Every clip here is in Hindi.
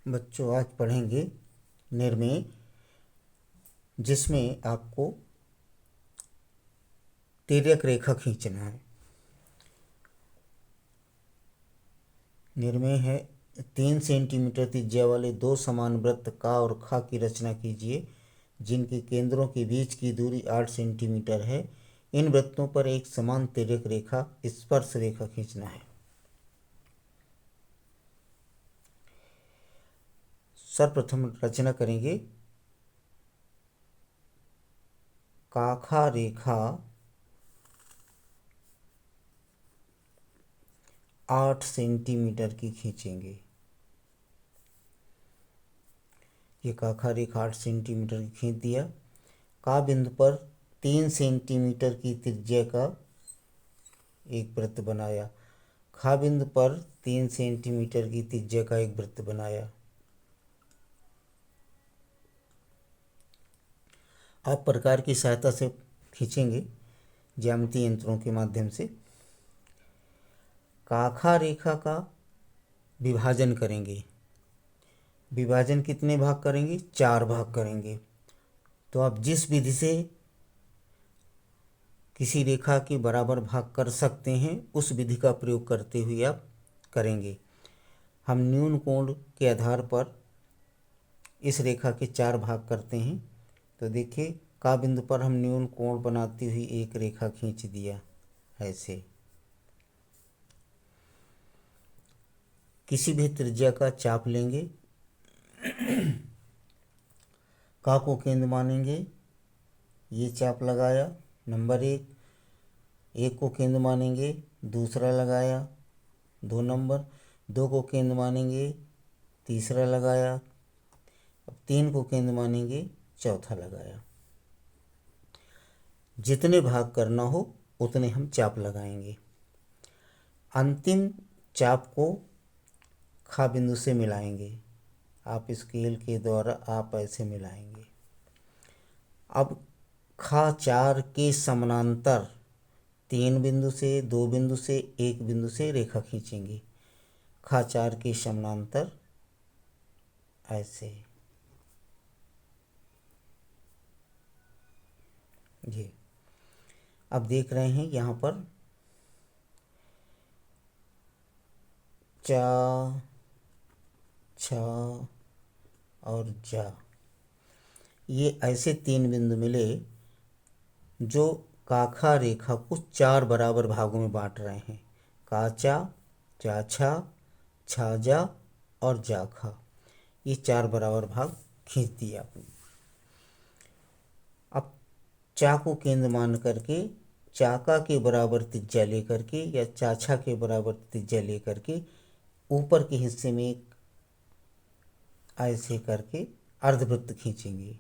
बच्चों आज पढ़ेंगे निर्मेय, जिसमें आपको तिर्यक रेखा खींचना है। निर्मेय है 3 सेंटीमीटर त्रिज्या वाले दो समान वृत्त का और खा की रचना कीजिए, जिनके केंद्रों के बीच की दूरी 8 सेंटीमीटर है। इन वृत्तों पर एक समान तिर्यक रेखा स्पर्श रेखा खींचना है। सर्वप्रथम रचना करेंगे काखा रेखा 8 सेंटीमीटर की खींचेंगे। ये काखा रेखा 8 सेंटीमीटर की खींच दिया। का बिंदु पर 3 सेंटीमीटर की त्रिज्या का एक वृत्त बनाया। खा बिंदु पर 3 सेंटीमीटर की त्रिज्या का एक वृत्त बनाया। आप प्रकार की सहायता से खींचेंगे ज्यामितीय यंत्रों के माध्यम से। काखा रेखा का विभाजन करेंगे। विभाजन कितने भाग करेंगे? 4 भाग करेंगे। तो आप जिस विधि से किसी रेखा के बराबर भाग कर सकते हैं उस विधि का प्रयोग करते हुए आप करेंगे। हम न्यून कोण के आधार पर इस रेखा के 4 भाग करते हैं। तो देखिए, का बिंदु पर हम न्यून कोण बनाती हुई एक रेखा खींच दिया ऐसे। किसी भी त्रिज्या का चाप लेंगे, का को केंद्र मानेंगे, ये चाप लगाया नंबर 1 को केंद्र मानेंगे, दूसरा लगाया 2 नंबर, 2 को केंद्र मानेंगे, तीसरा लगाया, अब 3 को केंद्र मानेंगे, चौथा लगाया। जितने भाग करना हो उतने हम चाप लगाएंगे। अंतिम चाप को खा बिंदु से मिलाएंगे। आप स्केल के द्वारा आप ऐसे मिलाएंगे। अब खा 4 के समानांतर 3 बिंदु से, 2 बिंदु से, 1 बिंदु से रेखा खींचेंगे। खा 4 के समानांतर ऐसे। ये अब देख रहे हैं यहाँ पर चा, छा और जा, ये ऐसे 3 बिंदु मिले जो काखा रेखा को 4 बराबर भागों में बांट रहे हैं। काचा, चाछा, छाजा और जाखा, ये 4 बराबर भाग खींच दिए आपने। अब चा को केंद्र मान करके चाका के बराबर त्रिज्या लेकर के या चाछा के बराबर त्रिज्या लेकर के ऊपर के हिस्से में एक ऐसे करके अर्धवृत्त खींचेंगे।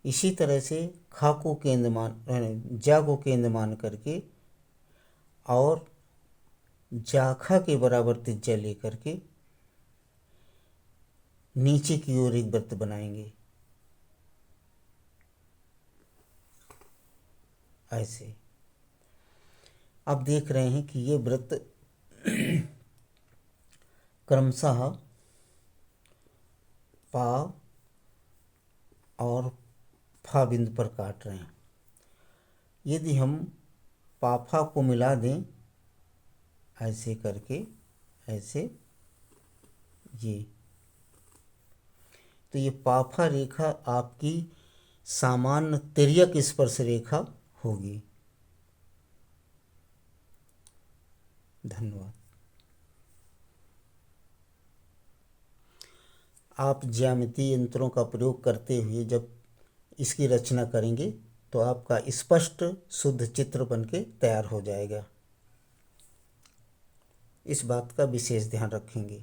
इसी तरह से खा को केंद्र मान, जा को केंद्र मान करके और जाखा के बराबर त्रिज्या लेकर के नीचे की ओर एक वृत्त बनाएंगे ऐसे। अब देख रहे हैं कि ये वृत्त क्रमशः पा और फा बिंदु पर काट रहे हैं। यदि हम पाफा को मिला दें ऐसे करके ऐसे, ये तो ये पाफा रेखा आपकी सामान्य तिर्यक स्पर्श रेखा होगी। धन्यवाद। आप ज्यामितीय यंत्रों का प्रयोग करते हुए जब इसकी रचना करेंगे तो आपका स्पष्ट शुद्ध चित्र बनके तैयार हो जाएगा। इस बात का विशेष ध्यान रखेंगे।